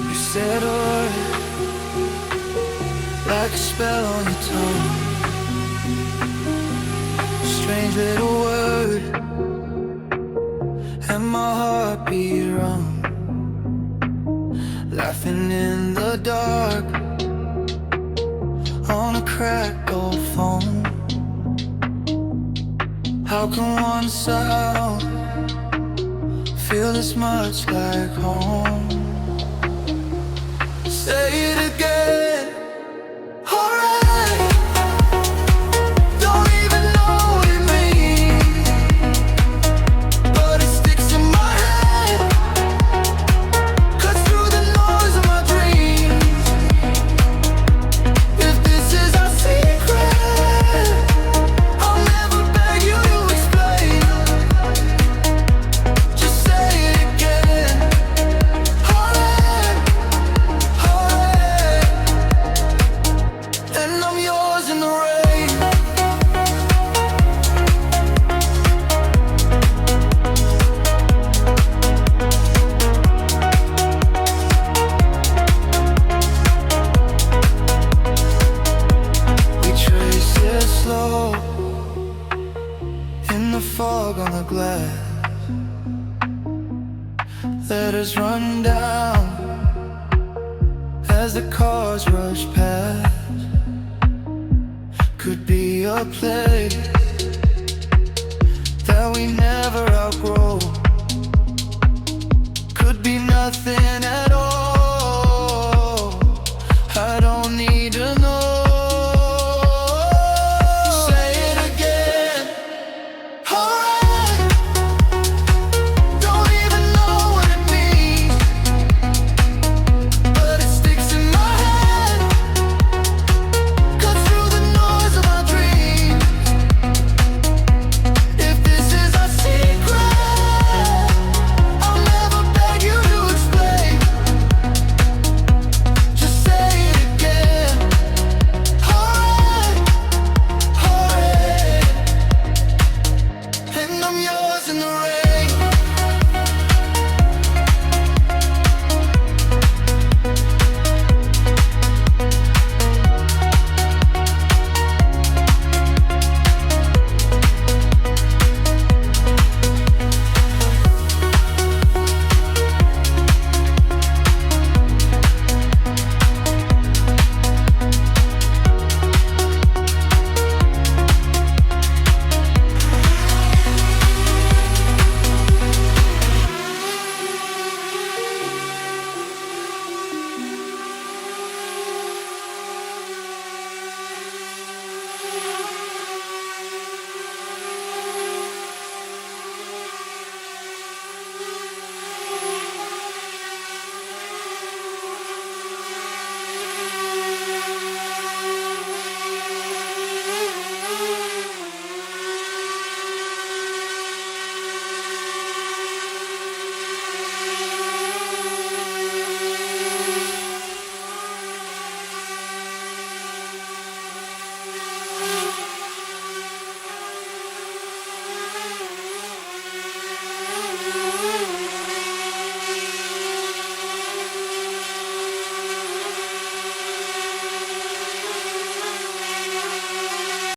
You said a word like a spell on your tongue. Strange little word, and my heart beat wrong. Laughing in the dark on a cracked old phone. How can one sound feel this much like home? Say it again. Alright. Don't even know what it means, but it sticks in my head. Cuts through the noise of my dreams. If this is our secret, I'll never beg you to explain. Just say it again. Alright. And I'm yours in the rain. We trace it slow in the fog on the glass. Letters run down as the cars rush past. Could be a place that we never outgrow. Could be nothing